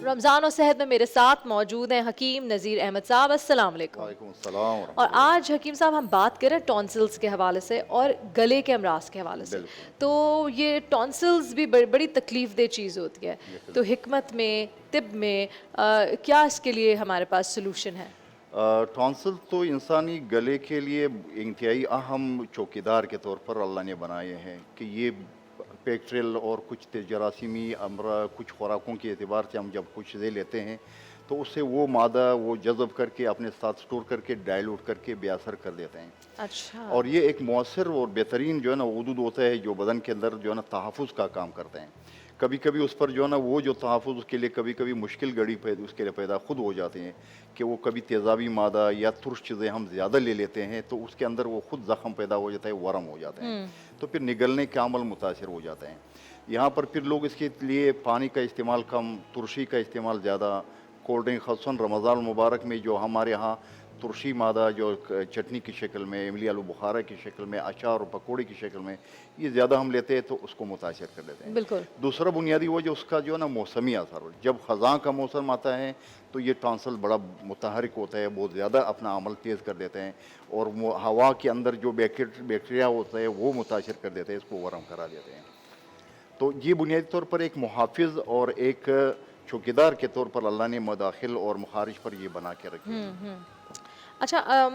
رمضان اور صحت میں میرے ساتھ موجود ہیں حکیم نذیر احمد صاحب. السلام علیکم. وعلیکم السلام ورحمۃ اور اللہ. آج حکیم صاحب ہم بات کریں ٹونسلز کے حوالے سے اور گلے کے امراض کے حوالے سے. بالکل. تو یہ ٹونسلز بھی بڑی تکلیف دہ چیز ہوتی ہے. تو حکمت میں طب میں کیا اس کے لیے ہمارے پاس سلوشن ہے؟ ٹونسل تو انسانی گلے کے لیے انتہائی اہم چوکیدار کے طور پر اللہ نے بنائے ہیں کہ یہ بیکٹیریل اور کچھ جراثیمی کچھ خوراکوں کے اعتبار سے ہم جب کچھ چیزیں لیتے ہیں تو اس سے وہ مادہ وہ جذب کر کے اپنے ساتھ سٹور کر کے ڈائلوٹ کر کے بے اثر کر دیتے ہیں. اچھا. اور یہ ایک مؤثر اور بہترین جو ہے نا حدود ہوتا ہے جو بدن کے اندر جو ہے نا تحفظ کا کام کرتے ہیں. کبھی کبھی اس پر جو ہے نا وہ جو تحفظ اس کے لیے کبھی کبھی مشکل گڑی اس کے لیے پیدا خود ہو جاتے ہیں کہ وہ کبھی تیزابی مادہ یا ترش چیزیں ہم زیادہ لے لیتے ہیں تو اس کے اندر وہ خود زخم پیدا ہو جاتا ہے, ورم ہو جاتے ہیں, تو پھر نگلنے کا عمل متاثر ہو جاتے ہیں. یہاں پر پھر لوگ اس کے لیے پانی کا استعمال کم, ترشی کا استعمال زیادہ, کولڈ ڈرنک خصوصاً رمضان المبارک میں جو ہمارے ہاں ترشی مادہ جو چٹنی کی شکل میں, املی آلو بخارا کی شکل میں, اچار اور پکوڑے کی شکل میں یہ زیادہ ہم لیتے ہیں تو اس کو متاثر کر دیتے ہیں. بالکل. دوسرا بنیادی وجہ اس کا جو ہے نا موسمی اثر ہو. جب خزاں کا موسم آتا ہے تو یہ ٹانسل بڑا متحرک ہوتا ہے, بہت زیادہ اپنا عمل تیز کر دیتے ہیں اور ہوا کے اندر جو بیکٹیریا ہوتا ہے وہ متاثر کر دیتے ہیں, اس کو ورم کرا دیتے ہیں. تو یہ بنیادی طور پر ایک محافظ اور ایک چوکیدار کے طور پر اللہ نے مداخل اور مخارج پر یہ بنا کے رکھے ہیں. اچھا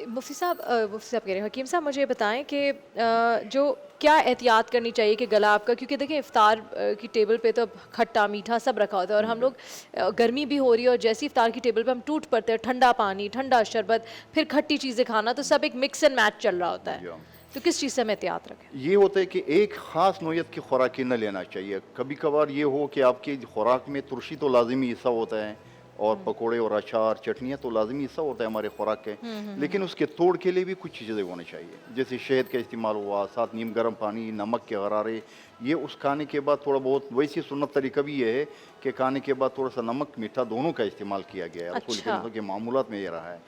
مفتی صاحب کہہ رہے ہیں, حکیم صاحب مجھے بتائیں کہ جو کیا احتیاط کرنی چاہیے کہ گلا آپ کا, کیونکہ دیکھیں افطار کی ٹیبل پہ تو کھٹا میٹھا سب رکھا ہوتا ہے اور ہم لوگ گرمی بھی ہو رہی ہے اور جیسی افطار کی ٹیبل پہ ہم ٹوٹ پڑتے ہیں, ٹھنڈا پانی, ٹھنڈا شربت, پھر کھٹی چیزیں کھانا, تو سب ایک مکس اینڈ میچ چل رہا ہوتا ہے. تو کس چیز سے ہم احتیاط رکھیں؟ یہ ہوتا ہے کہ ایک خاص نوعیت کی خوراکی نہ لینا چاہیے. کبھی کبھار یہ ہو کہ آپ کی خوراک میں ترشی تو لازمی حصہ ہوتا ہے اور پکوڑے اور اچار چٹنیاں تو لازمی حصہ ہوتا ہے ہمارے خوراک کے, لیکن اس کے توڑ کے لیے بھی کچھ چیزیں ہونا چاہیے. جیسے شہد کا استعمال ہوا, ساتھ نیم گرم پانی, نمک کے غرارے, یہ اس کھانے کے بعد تھوڑا بہت. ویسی سنت طریقہ بھی یہ ہے کہ کھانے کے بعد تھوڑا سا نمک میٹھا دونوں کا استعمال کیا گیا ہے. رسول کے معمولات میں یہ رہا ہے.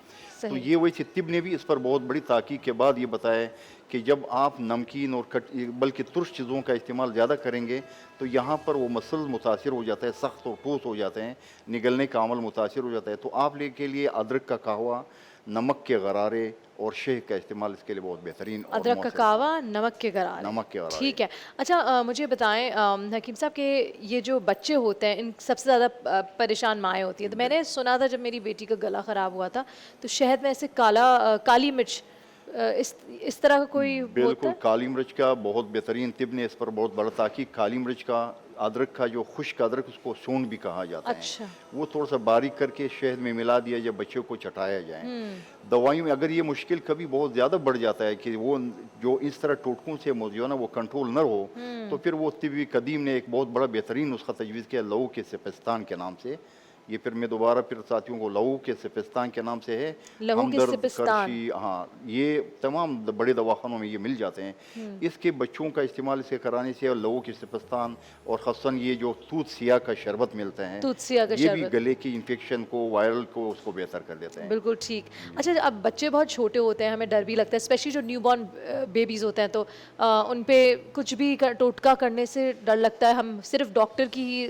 تو یہ ویسے طب نے بھی اس پر بہت بڑی تحقیق کے بعد یہ بتایا ہے کہ جب آپ نمکین اور بلکہ ترش چیزوں کا استعمال زیادہ کریں گے تو یہاں پر وہ مسل متاثر ہو جاتا ہے, سخت اور ٹھوس ہو جاتے ہیں, نگلنے کا عمل متاثر ہو جاتا ہے. تو آپ کے لیے ادرک کا قہوہ, نمک کے غرارے اور شہد کا استعمال اس کے لیے بہت بہترین. ادرک کا قہوہ, نمک کے غرارے. ٹھیک ہے. اچھا مجھے بتائیں حکیم صاحب کہ یہ جو بچے ہوتے ہیں ان سب سے زیادہ پریشان مائیں ہوتی ہیں. تو میں نے سنا تھا جب میری بیٹی کا گلا خراب ہوا تھا تو شہد میں ایسے کالی مرچ اس طرح کا کوئی ہوتا ہے؟ بالکل. کالی مرچ کا بہت بہترین, طب نے اس پر بہت بڑا تحقیق. کالی مرچ کا, ادرک کا جو خشک ادرک اس کو سونڈ بھی کہا جاتا ہے. اچھا. وہ تھوڑا سا باریک کر کے شہد میں ملا دیا جب بچوں کو چٹایا جائے. دوائیوں میں اگر یہ مشکل کبھی بہت زیادہ بڑھ جاتا ہے کہ وہ جو اس طرح ٹوٹکوں سے جو ہے نا وہ کنٹرول نہ ہو تو پھر وہ طبی قدیم نے ایک بہت بڑا بہترین نسخہ تجویز کیا لہو کے سپستان کے نام سے. یہ پھر میں دوبارہ پھر ساتھیوں کو لہو کے سپستان کے نام سے ہے. ہمدرد, کرشی, ہاں یہ تمام بڑے دواخانوں میں یہ مل جاتے ہیں. اس کے بچوں کا استعمال اسے کرانے سے لہو کے سپستان اور خصوصاً یہ جو توت سیاہ کا شربت ملتا ہے یہ بھی گلے کی انفیکشن کو, وائرل کو, اس کو بہتر کر دیتے ہیں. بالکل ٹھیک. اچھا اب بچے بہت چھوٹے ہوتے ہیں, ہمیں ڈر بھی لگتا ہے, اسپیشلی جو نیو بورن بیبیز ہوتے ہیں تو ان پہ کچھ بھی ٹوٹکا کرنے سے ڈر لگتا ہے. ہم صرف ڈاکٹر کی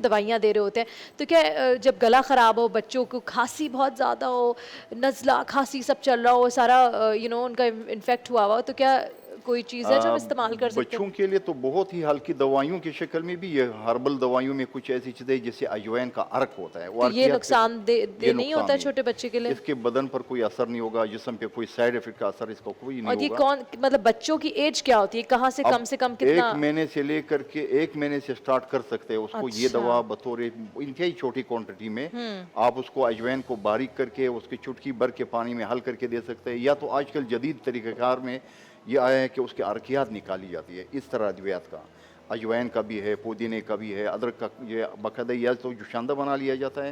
دوائیاں دے رہے ہوتے ہیں. تو کیا جب گلا خراب ہو, بچوں کو کھانسی بہت زیادہ ہو, نزلہ کھانسی سب چل رہا ہو, سارا ان کا انفیکٹ ہوا ہوا, تو کیا کوئی چیز ہے جو ہم استعمال کر سکتے ہیں؟ بچوں کے لیے تو بہت ہی ہلکی دوائیوں کی شکل میں بھی یہ ہربل دوائیوں میں کچھ ایسی چیزیں جیسے اجوائن کا عرق ہوتا ہے. تو یہ نقصان دہ نہیں ہوتا ہے چھوٹے بچے کے لیے؟ اس کے بدن پر کوئی اثر نہیں ہوگا, جسم پہ کوئی سائیڈ افیکٹ کا اثر اس کا کوئی نہیں ہوگا. اور یہ مطلب بچوں کی ایج کیا ہوتی ہے, کہاں سے کم کتنا؟ 1 مہینے سے لے کر کے 1 مہینے سے سٹارٹ کر سکتے ہیں اس کو. یہ دوا بطور انتہائی چھوٹی کوانٹٹی میں آپ اس کو اجوائن کو باریک کر کے اس کی چٹکی بھر کے پانی میں حل کر کے دے سکتے ہیں. یا تو آج کل جدید طریقہ کار میں یہ آیا ہے کہ اس کی ارکیات نکالی جاتی ہے. اس طرح ادویات کا, اجوائن کا بھی ہے, پودینے کا بھی ہے, ادرک کا یہ باقاعدہ یا تو جوشاندہ بنا لیا جاتا ہے